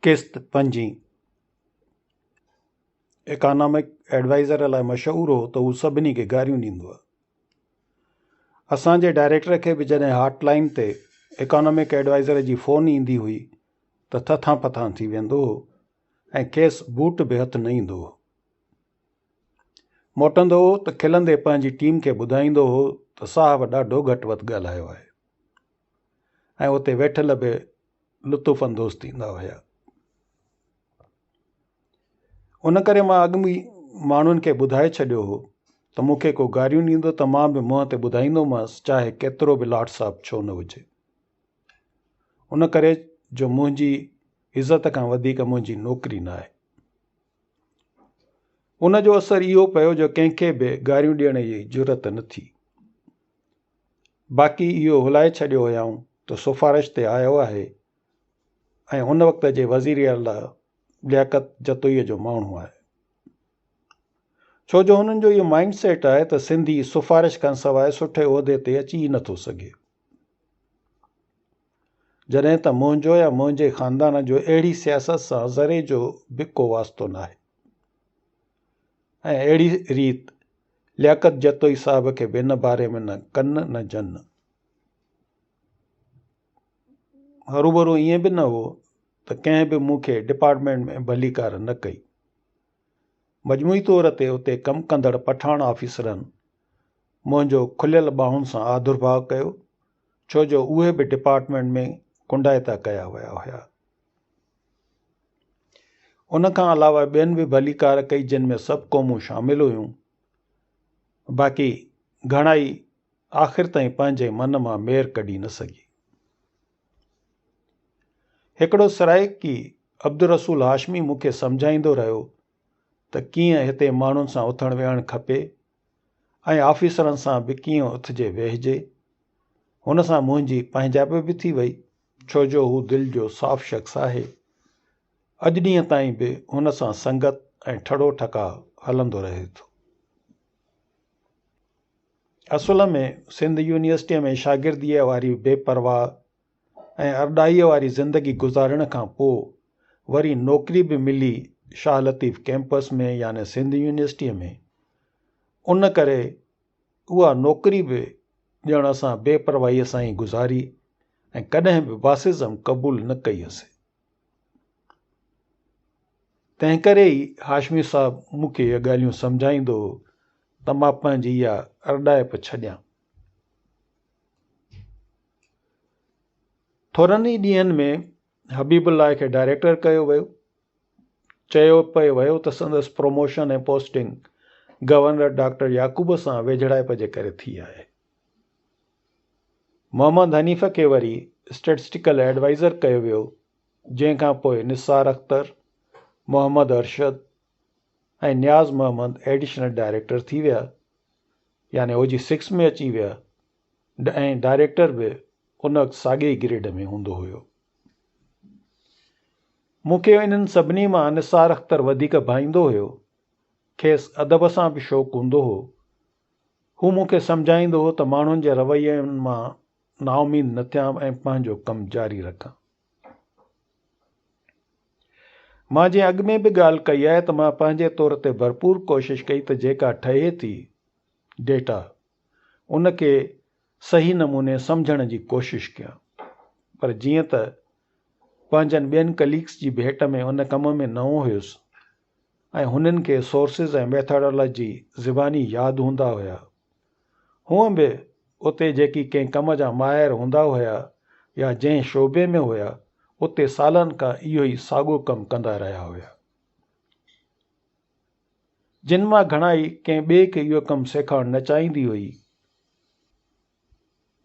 क़िस्त 5 economic adviser लाइ मशहूरु हो त हू सभिनी खे गारियूं ॾींदो आहे। असांजे डायरेक्टर खे बि जॾहिं हॉटलाइन ते इकोनॉमिक एडवाइज़र जी फ़ोन ईंदी हुई त थथां पथां थी वेंदो हो ऐं खेसि बूट बि हथु न ईंदो हो। मोटंदो हो त खिलंदे पंहिंजी टीम खे ॿुधाईंदो हो त साहब ॾाढो घटि वधि ॻाल्हायो आहे ऐं उते वेठल बि लुत्फ़ अंदोज़ थींदा हुया। उन करे मां अॻु माण्हुनि खे ॿुधाए छॾियो हो त मूंखे को गारियूं ॾींदो त मां बि मुंहं ते ॿुधाईंदोमांसि चाहे केतिरो बि लाट साहब छो न हुजे। उन करे जो मुंहिंजी इज़त खां वधीक मुंहिंजी नौकिरी न आहे। उन जो असरु इहो पियो जो कंहिंखे बि गारियूं ॾियण जी ज़रूरत न थी। बाक़ी इहो हुलाए छॾियो हुयाऊं त सिफ़ारिश ते आयो आहे ऐं उन वक़्त जे वज़ीर आला लियाकत जतोईअ जो माण्हू आहे। छो जो हुननि जो इहो माइंड सेट आहे त सिंधी सिफ़ारिश खां सवाइ सुठे उहिदे ते अची ई नथो सघे। जॾहिं त मुंहिंजो या मुंहिंजे ख़ानदान जो अहिड़ी सियासत सां ज़रे जो बि को वास्तो न आहे ऐं अहिड़ी रीति लियाकत जतोई साहब खे बि इन बारे में न कन न जन। हरूभरू ईअं बि न हो त कंहिं बि मूंखे डिपार्टमेंट में भलीकार न कई। मजमूई तौर ते उते कमु कंदड़ पठाण ऑफिसरनि मुंहिंजो खुलियल ॿाहुनि सां आदुरभाव कयो, छो जो उहे बि डिपार्टमेंट में कुंडायता कया विया हुया। उन खां अलावा ॿियनि बि भलीकार कई जिन में सभु क़ौमूं शामिल हुयूं। बाक़ी घणाई आख़िर ताईं पंहिंजे मन मां मेर कढी न सघी। हिकिड़ो सराइकी अब्दुल रसूल हाशमी मूंखे सम्झाईंदो रहियो त कीअं हिते माण्हुनि सां उथणु वेहणु खपे ऐं ऑफिसरनि सां बि कीअं उथिजे वेहिजे। हुन सां मुंहिंजी पंहिंजाइप बि थी वई, छो जो हू दिलि जो साफ़ शख़्स आहे। अॼु ॾींहं ताईं बि हुन सां संगत ऐं ठड़ो ठका हलंदो रहे थो। असुल में सिंध यूनिवर्सिटीअ में शागिर्दीअ वारी बेपरवाह ऐं अरॾाईअ वारी ज़िंदगी गुज़ारण खां पोइ वरी नौकिरी बि मिली शाह लतीफ़ कैंपस में याने सिंध यूनिवर्सिटीअ में। उन करे उहा नौकिरी बि ॼण असां बेपरवाहीअ सां ई गुज़ारी ऐं कॾहिं बि बासिज़म क़बूल न कई हुअसीं। तंहिं करे ई हाशमी साहब मूंखे इहे ॻाल्हियूं सम्झाईंदो हो त मां पंहिंजी इहा अरॾाइप छॾियां। थोरनि ई ॾींहंनि में हबीबुल्लाह खे डायरेक्टर कयो वियो। चयो पियो वियो त संदसि प्रमोशन ऐं पोस्टिंग गवर्नर डॉक्टर याकूब सां वेझड़ाइप जे करे थी आहे। मोहम्मद हनीफ़ खे वरी स्टेटिस्टिकल एडवाइज़र कयो वियो, जंहिंखां पोइ निसार अख्तर, मोहम्मद अरशद ऐं नियाज़ मोहम्मद एडिशनल डायरेक्टर थी विया, यानी ओजी 6 में अची विया ऐं डायरेक्टर बि उन साॻे ग्रेड में हूंदो हुयो। मूंखे इन्हनि सभिनी मां निसार अख्तर वधीक भाईंदो हुयो। खेसि अदब सां बि शौक़ु हूंदो हो। हू मूंखे सम्झाईंदो हो त माण्हुनि जे रवैयनि मां नाउमीद न थियां ऐं पंहिंजो कमु जारी रखां। मां जीअं अॻु में बि ॻाल्हि कई आहे त मां पंहिंजे तौर ते भरपूर कोशिशि कई त जेका ठहे थी डेटा उनखे सही नमूने सम्झण जी कोशिशि कयां। पर जीअं त पंहिंजनि ॿियनि कलीग्स जी भेट में उन कम में नओं हुयुसि ऐं हुननि खे सोर्सिस ऐं मेथडोलॉजी ज़बानी यादि हूंदा हुया, हूअं बि उते जेकी कंहिं कम जा माहिर हूंदा हुया या जंहिं शोबे में हुया उते सालनि खां इहो ई साॻियो कमु कंदा रहिया हुया। जिन मां घणाई कंहिं ॿिए खे इहो कमु सेखारणु न चाहींदी हुई।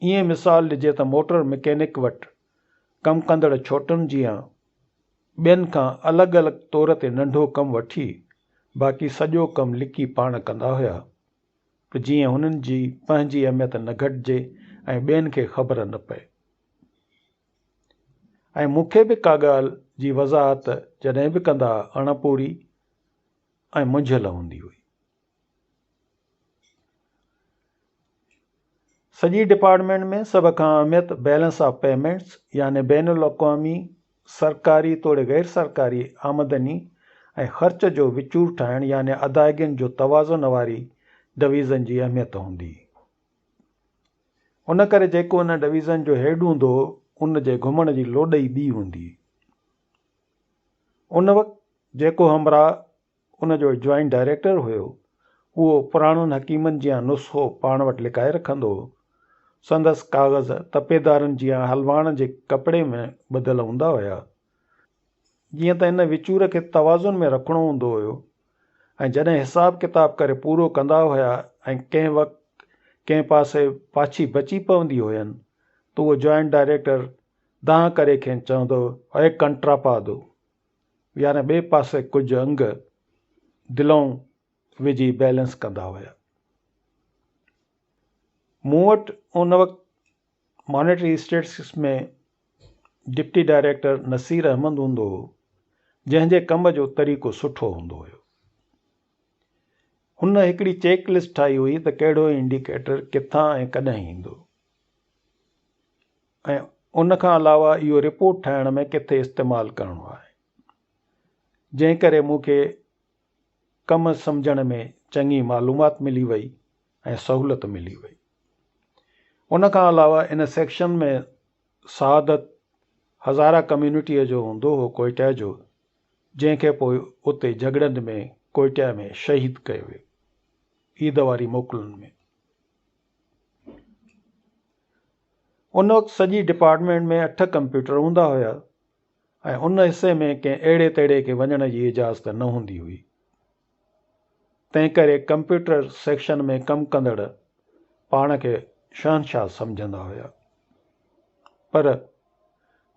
ईअं मिसाल ॾिजे त मोटर मैकेनिक वटि कमु कंदड़ छोटुनि जीअं ॿियनि खां अलॻि अलॻि तौर ते नंढो कमु वठी बाक़ी सॼो कमु लिकी पाण कंदा हुया, जीअं हुननि जी पंहिंजी अहमियत न घटिजे ऐं ॿियनि खे ख़बर न पए। ऐं मूंखे बि का ॻाल्हि जी वज़ाहत जॾहिं बि कंदा अणपूरी ऐं मुंझियल हूंदी हुई। सॼी डिपार्टमेंट में सभ खां अहमियत बैलेंस ऑफ पेमेंट्स यानी बैनुल अक़वामी सरकारी तोड़े गैर सरकारी आमदनी ऐं ख़र्च जो विचूर ठाहिण यानी अदायगियुनि जो तवाज़ुन वारी डिवीज़न जी अहमियत हूंदी। उन करे जेको उन डिवीज़न जो हेड हूंदो उन जे घुमण जी लोॾ ई ॿी हूंदी। उन वक़्तु जेको हमराह उन जो जॉइंट डायरेक्टर हुयो उहो पुराणनि हकीमनि जियां नुस्ख़ो पाण वटि लिकाए रखंदो हो। संदसि काग़ज़ तपेदारनि जियां हलवाण जे कपिड़े में ॿधल हूंदा हुया। जीअं त इन विचूर खे तवाज़ुन में रखिणो हूंदो हुयो ऐं जॾहिं हिसाब किताब करे पूरो कंदा हुया ऐं कंहिं वक़्तु कंहिं पासे पाछी बची पवंदी हुयनि त उहो जॉइंट डायरेक्टर दांह करे खेनि चवंदो अरे कंट्रापादो, यानी ॿिए पासे कुझु अंग दिलऊं विझी बैलेंस कंदा हुया। मूं वटि उन वक़्तु मॉनेटरी स्टेटिस्टिक्स में डिप्टी डायरेक्टर नसीर अहमद हूंदो हो, जंहिंजे कम जो तरीक़ो सुठो हूंदो हुयो। हुन हिकिड़ी चेक लिस्ट ठाही हुई त कहिड़ो इंडिकेटर किथां ऐं कॾहिं ईंदो ऐं उन खां अलावा इहो रिपोर्ट ठाहिण में किथे इस्तेमालु करिणो आहे, जंहिं करे मूंखे कमु सम्झण में चङी मालूमात मिली वई ऐं सहूलियत मिली वई। उन खां अलावा इन सेक्शन में शहादत हज़ारा कम्यूनिटीअ जो हूंदो हो, कोयटा जो, जंहिंखे पोइ उते झगड़नि में कोयटा में शहीद कयो वियो ईद वारी मोकलुनि में। उन वक़्तु सॼी डिपार्टमेंट में 8 कंप्यूटर हूंदा हुया ऐं उन हिसे में कंहिं अहिड़े तेड़े खे वञण जी इजाज़त न हूंदी हुई। तंहिं करे कंप्यूटर सेक्शन में कमु कंदड़ पाण खे शहनशाह सम्झंदा हुया, पर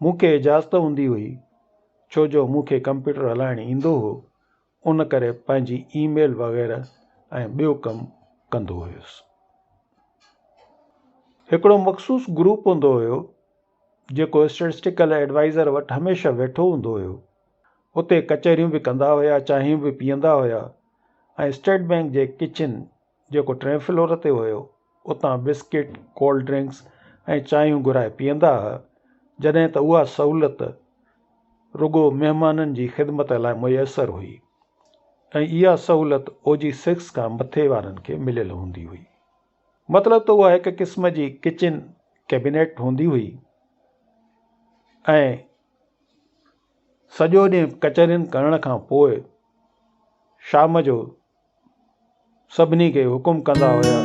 मूंखे इजाज़त हूंदी हुई छो जो मूंखे कंप्यूटर हलाइण ईंदो हो। उन करे पंहिंजी ईमेल वग़ैरह ऐं ॿियो कमु कंदो हुयुसि। हिकिड़ो मख़सूस ग्रुप हूंदो हुयो जेको स्टेटिस्टिकल एडवाइज़र वटि हमेशह वेठो हूंदो हुयो। उते कचहरियूं बि कंदा हुया, चांहियूं बि पीअंदा हुया ऐं स्टेट बैंक जे किचन जेको 3 फ्लोर ते हुयो उतां बिस्किट, कोल्ड ड्रिंक्स ऐं चांहियूं घुराए पीअंदा हुआ, जॾहिं त उहा सहूलियत रुगो महिमाननि जी ख़िदमत लाइ मुयसरु हुई ऐं इहा सहूलियत OG6 खां मथे वारनि खे मिलियल हूंदी हुई। मतिलबु त उहा हिकु क़िस्म जी किचन कैबिनेट हूंदी हुई ऐं सॼो ॾींहुं कचहरियुनि करण खां पोइ शाम जो सभिनी खे हुकुम कंदा हुया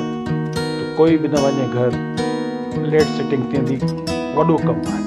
त कोई बि न वञे घर, लेट सिटिंग थींदी, वॾो कमु आहे।